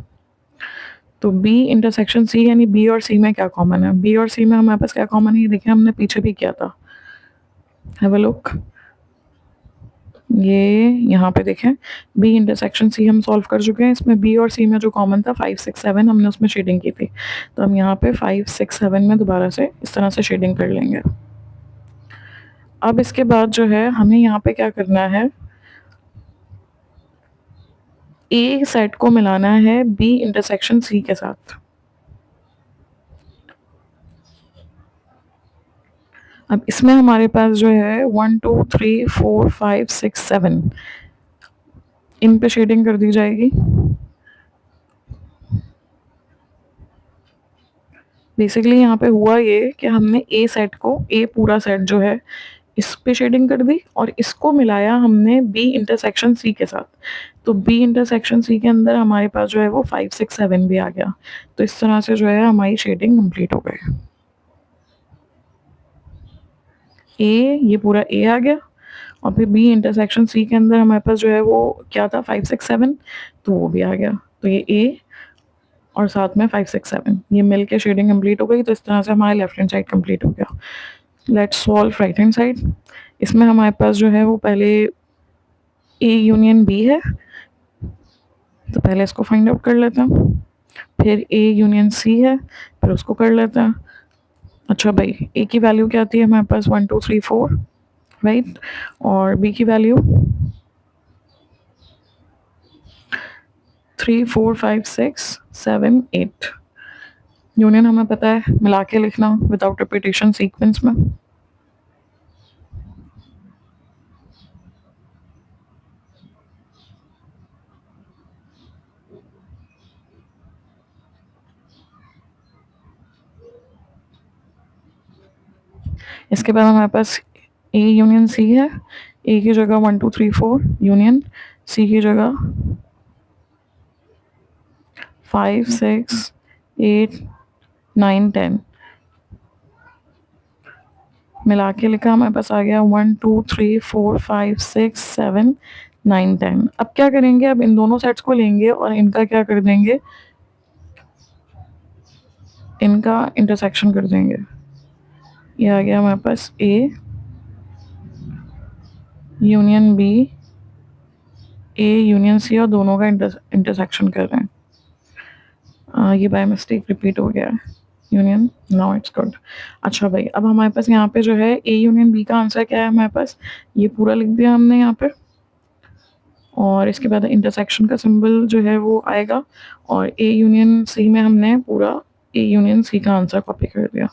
तो बी इंटरसेक्शन सी यानी बी और सी में क्या कॉमन है, बी और सी में हमारे पास क्या कॉमन है, ये देखिए हमने पीछे भी किया था। हैव अ लुक, ये यहाँ पे देखें, बी इंटरसेक्शन सी हम सॉल्व कर चुके हैं। इसमें बी और सी में जो कॉमन था 5 6 7, हमने उसमें शेडिंग की थी। तो हम यहाँ पे 5 6 7 में दोबारा से इस तरह से शेडिंग कर लेंगे। अब इसके बाद जो है हमें यहाँ पे क्या करना है, ए सेट को मिलाना है बी इंटरसेक्शन सी के साथ। अब इसमें हमारे पास जो है 1 2 3 4 5 6 7, इन पे शेडिंग कर दी जाएगी। बेसिकली यहाँ पे हुआ ये कि हमने ए सेट को, ए पूरा सेट जो है इस पे शेडिंग कर दी, और इसको मिलाया हमने बी इंटरसेक्शन सी के साथ। तो बी इंटरसेक्शन सी के अंदर हमारे पास जो है वो 5 6 7 भी आ गया। तो इस तरह से जो है हमारी शेडिंग कंप्लीट हो गई। ए, ये पूरा ए आ गया, और फिर बी इंटरसेक्शन सी के अंदर हमारे पास जो है वो क्या था, 5 6 7, तो वो भी आ गया। तो ये ए और साथ में 5 6 7 ये मिल के शेडिंग कम्प्लीट हो गई। तो इस तरह से हमारे लेफ्ट हैंड साइड कम्प्लीट हो गया। Let's solve right hand side. इसमें हमारे पास जो है वो पहले ए यूनियन बी है, तो पहले इसको फाइंड आउट कर लेते हैं। फिर ए यूनियन सी है, फिर उसको कर लेते हैं। अच्छा भाई, ए की वैल्यू क्या आती है हमारे पास, 1 2 3 4, राइट। और बी की वैल्यू 3 4 5 6 7 8। यूनियन हमें पता है मिला के लिखना विदाउट रिपीटेशन सीक्वेंस में। इसके बाद हमारे पास ए यूनियन सी है। ए की जगह 1 2 3 4 यूनियन, सी की जगह 5 6 8 9 10 मिला के लिखा, हमारे पास आ गया 1 2 3 4 5 6 7 9 10। अब क्या करेंगे, अब इन दोनों सेट्स को लेंगे और इनका क्या कर देंगे, इनका इंटरसेक्शन कर देंगे। ये आ गया हमारे पास A union B, A union C, और दोनों का इंटरसेक्शन कर रहे हैं। ये बाय मिस्टेक रिपीट हो गया है, यूनियन, नाउ इट्स गुड। अच्छा भाई, अब हमारे पास यहाँ पे जो है ए यूनियन बी का आंसर क्या है हमारे पास, ये पूरा लिख दिया हमने यहाँ पे। और इसके बाद इंटरसेक्शन का सिंबल जो है वो आएगा, और ए यूनियन सी में हमने पूरा ए यूनियन सी का आंसर कॉपी कर दिया।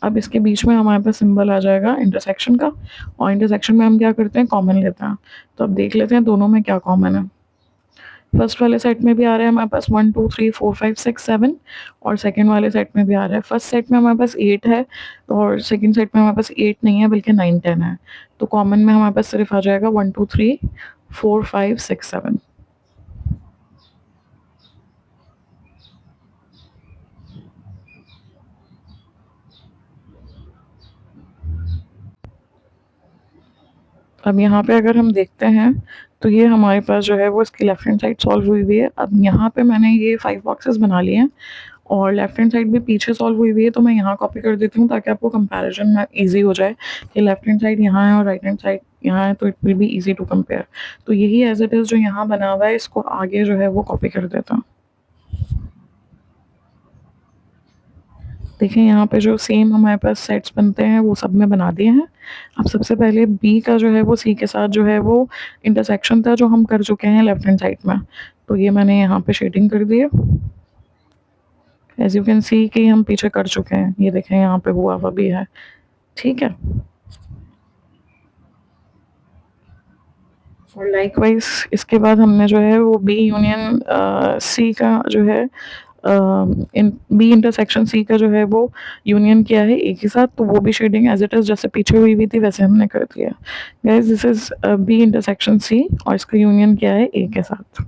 अब इसके बीच में हमारे पास सिंबल आ जाएगा इंटरसेक्शन का, और इंटरसेक्शन में हम क्या करते हैं, कॉमन लेते हैं। तो अब देख लेते हैं दोनों में क्या कॉमन है। फर्स्ट वाले सेट में भी आ रहा है हमारे पास 1 2 3 4 5 6 7, और सेकंड वाले सेट में भी आ रहा है। फर्स्ट सेट में हमारे पास 8 है, और सेकंड सेट में हमारे पास 8 नहीं है बल्कि 9 10 है। तो कॉमन में हमारे पास सिर्फ आ जाएगा 1 2 3 4 5 6 7। अब यहाँ पे अगर हम देखते हैं तो ये हमारे पास जो है वो इसकी लेफ्ट हैंड साइड सॉल्व हुई हुई है। अब यहाँ पे मैंने ये 5 बॉक्सेस बना लिए हैं, और लेफ्ट हैंड साइड भी पीछे सॉल्व हुई हुई है, तो मैं यहाँ कॉपी कर देती हूँ ताकि आपको कंपैरिजन में इजी हो जाए कि लेफ्ट हैंड साइड यहाँ है और राइट हैंड साइड यहाँ है, तो it will be easy to compare. तो यही एज इट इज़ जो यहाँ बना हुआ है, इसको आगे जो है वो कॉपी कर देता हूँ। देखिए यहाँ पे जो सेम हमारे पास सेट्स बनते हैं वो सब में बना दिए हैं। अब सबसे पहले बी का जो है वो सी के साथ जो है वो इंटरसेक्शन था जो हम कर चुके हैं लेफ्ट हैंड साइड में, तो ये मैंने यहाँ पे शेडिंग कर दी है। एज यू कैन सी कि हम पीछे कर चुके हैं, ये देखें यहाँ पे हुआ हुआ भी है, ठीक है। और लाइकवाइज इसके बाद हमने जो है वो बी यूनियन सी का जो है इन बी इंटरसेक्शन सी का जो है वो यूनियन किया है ए के साथ, तो वो भी शेडिंग एज इट इज जैसे पीछे हुई थी वैसे हमने कर दिया। Guys this is B intersection C और इसका यूनियन किया है ए के साथ,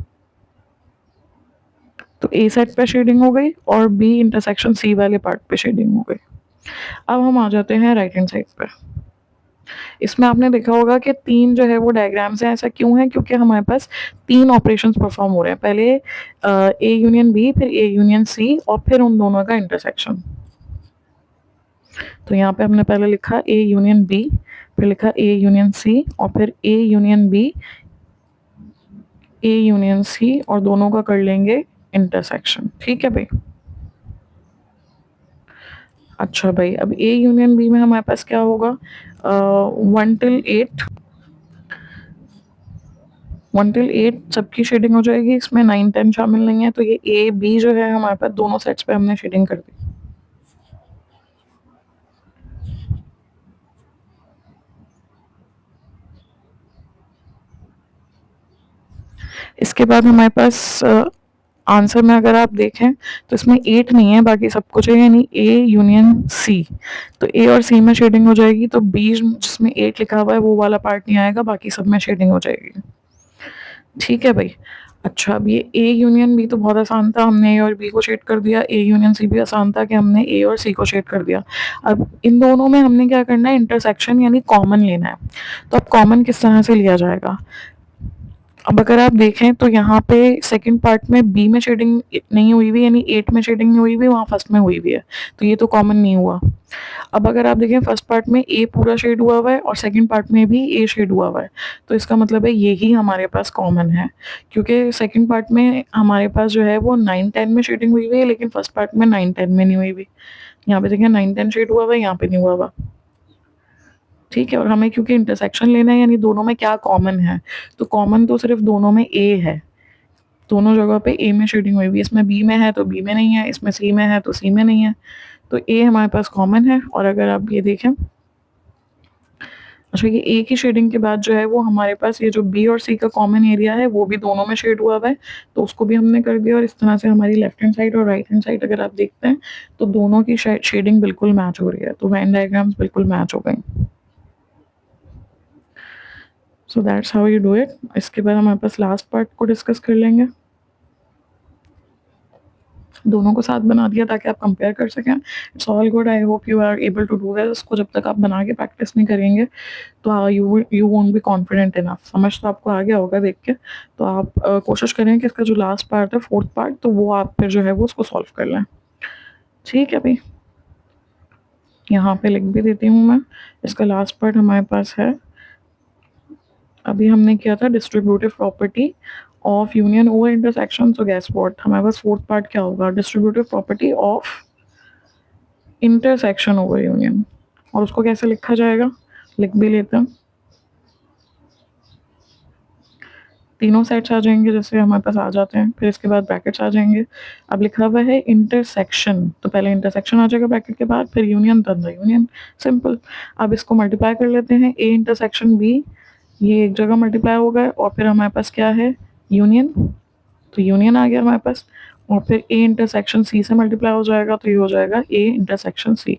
तो ए साइड पे शेडिंग हो गई और बी इंटरसेक्शन सी वाले पार्ट पे शेडिंग हो गई। अब हम आ जाते हैं राइट हैंड साइड पे। इसमें आपने देखा होगा कि तीन जो है वो डायग्राम्स हैं। ऐसा क्यों है? क्योंकि हमारे पास तीन ऑपरेशंस परफॉर्म हो रहे हैं, पहले ए यूनियन बी, फिर ए यूनियन सी और फिर उन दोनों का इंटरसेक्शन। तो यहाँ पे हमने पहले लिखा ए यूनियन बी, फिर लिखा ए यूनियन सी और फिर A union B, A union C और दोनों का कर लेंगे इंटरसेक्शन, ठीक है भाई। अच्छा भाई, अब ए यूनियन बी में हमारे पास क्या होगा? 1 till 8, 1 till 8 सबकी शेडिंग हो जाएगी, इसमें 9 10 शामिल नहीं है, तो ये ए बी जो है हमारे पास दोनों सेट्स पे हमने शेडिंग कर दी। इसके बाद हमारे पास आंसर में अगर आप देखें तो इसमें 8 नहीं है, बाकी सब कुछ है, यानी ए यूनियन सी। तो ए और सी में शेडिंग हो जाएगी, तो बी जिसमें 8 लिखा हुआ है वो वाला पार्ट नहीं आएगा, बाकी सब में शेडिंग हो जाएगी, ठीक है भाई। अच्छा, अब ये ए यूनियन बी तो बहुत आसान था, हमने ए और बी को शेड कर दिया। ए यूनियन सी भी आसान था कि हमने ए और सी को शेड कर दिया। अब इन दोनों में हमने क्या करना है? इंटरसेक्शन यानी कॉमन लेना है। तो अब कॉमन किस तरह से लिया जाएगा? अब अगर आप देखें तो यहाँ पे सेकंड पार्ट में बी में शेडिंग नहीं हुई हुई, यानी 8 में शेडिंग नहीं हुई हुई, वहाँ फर्स्ट में हुई हुई है, तो ये तो कॉमन नहीं हुआ। अब अगर आप देखें फर्स्ट पार्ट में ए पूरा शेड हुआ हुआ है और सेकंड पार्ट में भी ए शेड हुआ हुआ है, तो इसका मतलब है यही हमारे पास कॉमन है, क्योंकि सेकंड पार्ट में हमारे पास जो है वो 9 10 में शेडिंग हुई हुई है, लेकिन फर्स्ट पार्ट में 9 10 में नहीं हुई हुई। यहाँ पे देखें 9 10 शेड हुआ हुआ है, यहाँ पे नहीं हुआ हुआ, ठीक है। और हमें क्योंकि इंटरसेक्शन लेना है, यानी दोनों में क्या कॉमन है, तो कॉमन तो सिर्फ दोनों में ए है, दोनों जगह पे ए में शेडिंग हुई हुई है। इसमें बी में है तो बी में नहीं है, इसमें सी में है तो सी में नहीं है, तो ए हमारे पास कॉमन है। और अगर आप ये देखें, अच्छा, ये ए की शेडिंग के बाद जो है वो हमारे पास ये जो बी और सी का कॉमन एरिया है वो भी दोनों में शेड हुआ हुआ है, तो उसको भी हमने कर दिया। और इस तरह से हमारी लेफ्ट हैंड साइड और राइट हैंड साइड अगर आप देखते हैं तो दोनों की शेडिंग बिल्कुल मैच हो रही है, तो वेन डायग्राम्स बिल्कुल मैच हो गई। So that's how you do it. इसके बाद हमारे पास लास्ट पार्ट को डिस्कस कर लेंगे। दोनों को साथ बना दिया ताकि आप कंपेयर कर सकें। It's all good, I hope you are able to do this. इसको जब तक आप बना के प्रैक्टिस नहीं करेंगे तो you won't be confident enough. समझ तो आपको आ गया होगा देख के, तो आप कोशिश करें कि इसका जो लास्ट पार्ट है, फोर्थ पार्ट, तो वो आप फिर जो है वो उसको सॉल्व कर लें, ठीक है भाई। यहाँ पे लिख भी देती हूँ मैं, इसका लास्ट पार्ट हमारे पास है, अभी हमने किया था distributive property of union over intersection. So gas what, हमारे पास फोर्थ पार्ट क्या होगा? Distributive property of intersection over union. और उसको कैसे लिखा जाएगा, लिख भी लेते हैं। तीनों सेट्स आ जाएंगे जैसे हमारे पास आ जाते हैं, फिर इसके बाद ब्रैकेट्स आ जाएंगे। अब लिखा हुआ है इंटरसेक्शन, तो पहले इंटरसेक्शन आ जाएगा ब्रैकेट के बाद, फिर यूनियन, तब यूनियन, सिंपल। अब इसको मल्टीप्लाई कर लेते हैं, ए इंटरसेक्शन बी, ये एक जगह मल्टीप्लाई हो गए, और फिर हमारे पास क्या है? यूनियन, तो यूनियन आ गया हमारे पास। और फिर ए इंटरसेक्शन सी से मल्टीप्लाई हो जाएगा, तो ये हो जाएगा ए इंटरसेक्शन सी।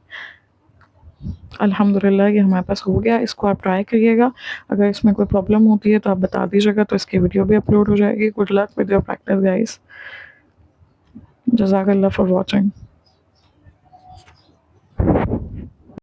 अल्हम्दुलिल्लाह ये हमारे पास हो गया। इसको आप ट्राई करिएगा, अगर इसमें कोई प्रॉब्लम होती है तो आप बता दीजिएगा, तो इसकी वीडियो भी अपलोड हो जाएगी। Good luck with your practice guys, जज़ाकल्लाह फॉर वॉचिंग।